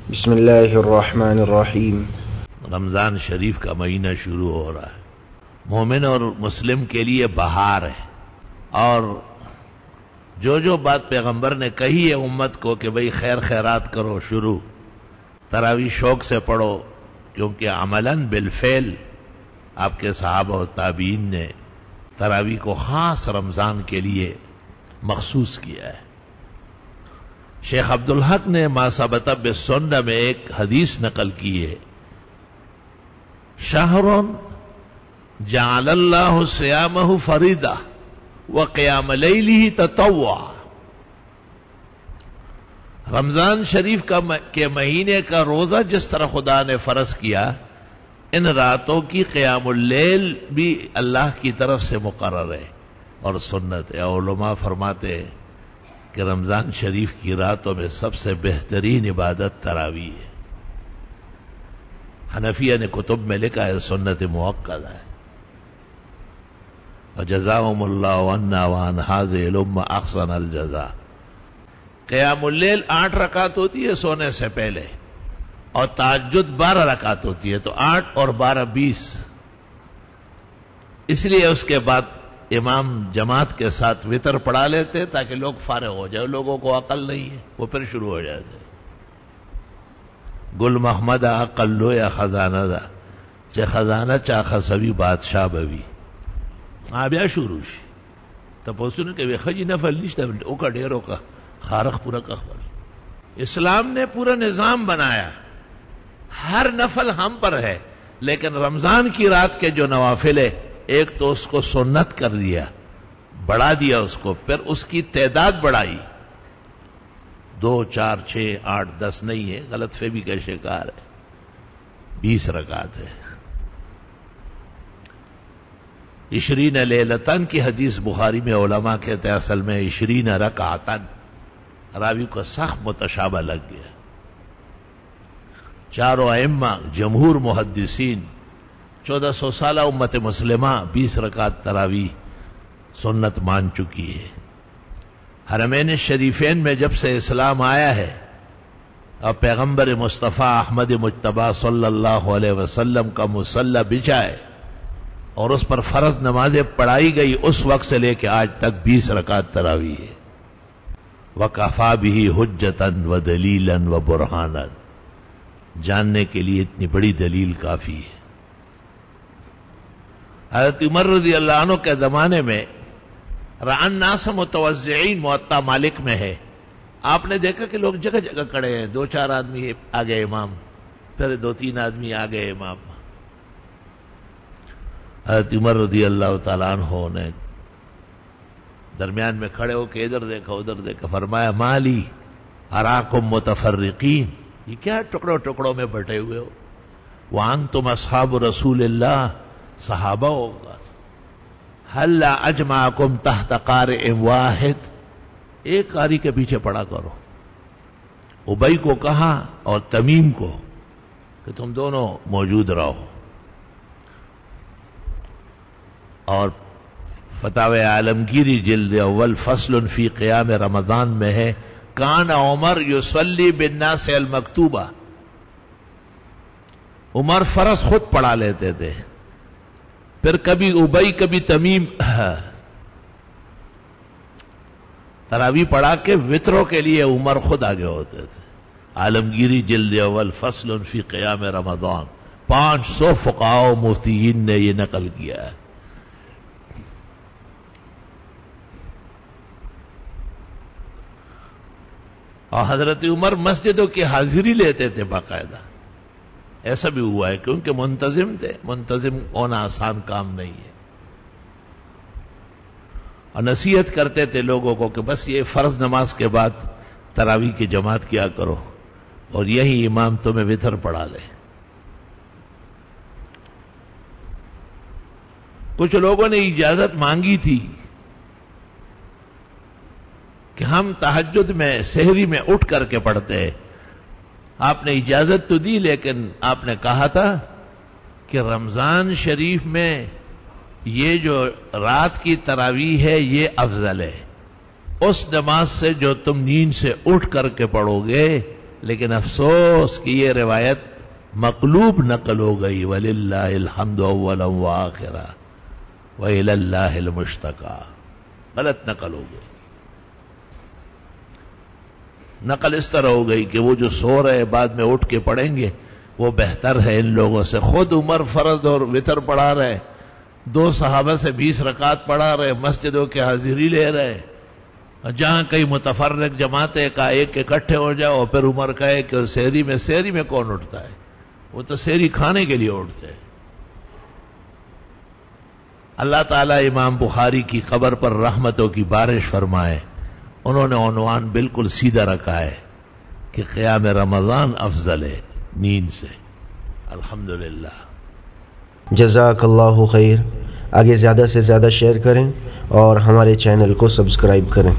بسم اللہ الرحمن الرحیم۔ رمضان شریف کا مہینہ شروع ہو رہا ہے۔ مومن اور مسلم کے لیے بہار ہے، اور جو بات پیغمبر نے کہی ہے امت کو کہ بھئی خیر خیرات کرو، شروع تراویح شوق سے پڑھو، کیونکہ عملاً بالفعل آپ کے صحابہ و تابعین نے تراویح کو خاص رمضان کے لیے مخصوص کیا ہے۔ شیخ عبدالحق نے ما ثبت بالسنہ میں ایک حدیث نقل کی ہے، شہر جعل اللہ صیامہ فریضہ وقیام لیلہ تطوع۔ رمضان شریف کے مہینے کا روزہ جس طرح خدا نے فرض کیا، ان راتوں کی قیام اللیل بھی اللہ کی طرف سے مقرر ہے اور سنت ہے۔ علماء فرماتے ہیں کہ رمضان شریف کی راتوں میں سب سے بہترین عبادت تراویح ہے۔ حنفیہ نے کتب میں لکھا ہے سنت مؤکدہ ہے۔ وجزاهم اللہ عنا وعن هذه الامة احسن الجزاء۔ قیام اللیل 8 رکعت ہوتی ہے سونے سے پہلے، اور تہجد 12 رکعت ہوتی ہے، تو 8 اور 12 20۔ اس لیے اس کے بعد امام جماعت کے ساتھ وتر پڑھا لیتے تاکہ لوگ فارغ ہو جائے۔ لوگوں کو عقل نہیں ہے، وہ پھر شروع ہو جاتے۔ گل محمد عقل لو یا خزانہ دا چاہے خزانہ چاہ خسوی بادشاہ بوی آبیا شروع شی تو پوچھنے کہ خجی نفل نشتا اوکا ڈیروں کا خارق پورا کا خبر۔ اسلام نے پورا نظام بنایا، ہر نفل ہم پر ہے، لیکن رمضان کی رات کے جو نوافل ہے، ایک تو اس کو سنت کر دیا، بڑھا دیا اس کو، پھر اس کی تعداد بڑھائی، 2 4 6 8 10 نہیں ہے، غلط فہمی کا شکار ہے، 20 رکعت ہے۔ 20 لیلتن کی حدیث بخاری میں علماء کہتے ہیں اصل میں 20 رکعتن، راوی کو سخت متشابہ لگ گیا۔ چاروں ائمہ جمہور محدثین 1400 سالہ امت مسلمہ 20 رکعت تراویح سنت مان چکی ہے۔ حرمین شریفین میں جب سے اسلام آیا ہے اور پیغمبر مصطفیٰ احمد مجتبیٰ صلی اللہ علیہ وسلم کا مصلی بچھا ہے اور اس پر فرض نمازیں پڑھائی گئی، اس وقت سے لے کے آج تک 20 رکعت تراویح ہے۔ وَكَفَى بِهِ حُجَّةً وَدَلِيلًا وَبُرْهَانًا، جاننے کے لیے اتنی بڑی دلیل کافی ہے۔ حضرت عمر رضی اللہ عنہ کے زمانے میں رأى الناس متوزعین، موطا مالک میں ہے، آپ نے دیکھا کہ لوگ جگہ جگہ کھڑے ہیں، 2 4 آدمی آگے امام، پھر 2 3 آدمی آگے امام۔ حضرت عمر رضی اللہ تعالیٰ عنہ نے درمیان میں کھڑے ہو کے ادھر دیکھا ادھر دیکھا، فرمایا مالی اراکم متفرقین، یہ کیا ٹکڑوں ٹکڑوں میں بٹے ہوئے ہو؟ وانتم اصحاب رسول اللہ، صحابہ ہوگا، حل اجمعکم تحت قارئ واحد، ایک قاری کے پیچھے پڑا کرو۔ ابی کو کہا اور تمیم کو کہ تم دونوں موجود رہو، اور فتاوی عالمگیری جلد اول فصل فی قیام رمضان میں ہے، کان عمر یصلی بالناس المکتوبہ، عمر فرض خود پڑھا لیتے تھے، پھر کبھی ابی کبھی تمیم تراویح پڑھا کے وطروں کے لیے عمر خود آگے ہوتے تھے۔ عالمگیری جلد اول فصل فی قیام رمضان، 500 فقہاء و مفتیین نے یہ نقل کیا ہے۔ اور حضرت عمر مسجدوں کی حاضری لیتے تھے باقاعدہ، ایسا بھی ہوا ہے کیونکہ منتظم تھے، منتظم ہونا آسان کام نہیں ہے، اور نصیحت کرتے تھے لوگوں کو کہ بس یہ فرض نماز کے بعد تراویح کی جماعت کیا کرو، اور یہی امام تمہیں وتر پڑھا لے۔ کچھ لوگوں نے اجازت مانگی تھی کہ ہم تہجد میں سحری میں اٹھ کر کے پڑھتے ہیں، آپ نے اجازت تو دی، لیکن آپ نے کہا تھا کہ رمضان شریف میں یہ جو رات کی تراویح ہے یہ افضل ہے، اس نماز سے جو تم نیند سے اٹھ کر کے پڑھو گے لیکن افسوس کہ یہ روایت مقلوب نقل ہو گئی، وَلِلَّهِ الْحَمْدُ أَوَّلًا وَآخِرًا وَإِلَى اللَّهِ الْمُشْتَكَى، غلط نقل ہو گئی۔ نقل اس طرح ہو گئی کہ وہ جو سو رہے بعد میں اٹھ کے پڑھیں گے وہ بہتر ہے ان لوگوں سے۔ خود عمر فرض اور وتر پڑھا رہے، 2 صحابہ سے 20 رکعت پڑھا رہے، مسجدوں کے حاضری لے رہے، جہاں کئی متفرق جماعتیں کا ایک اکٹھے ہو جاؤ اور پھر عمر کہے کہ سحری میں کون اٹھتا ہے؟ وہ تو سحری کھانے کے لیے اٹھتے ہیں۔ اللہ تعالیٰ امام بخاری کی قبر پر رحمتوں کی بارش فرمائے۔ انہوں نے عنوان بالکل سیدھا رکھا ہے کہ قیام رمضان افضل ہے نیند سے۔ الحمدللہ۔ جزاک اللہ خیر۔ آگے زیادہ سے زیادہ شیئر کریں اور ہمارے چینل کو سبسکرائب کریں۔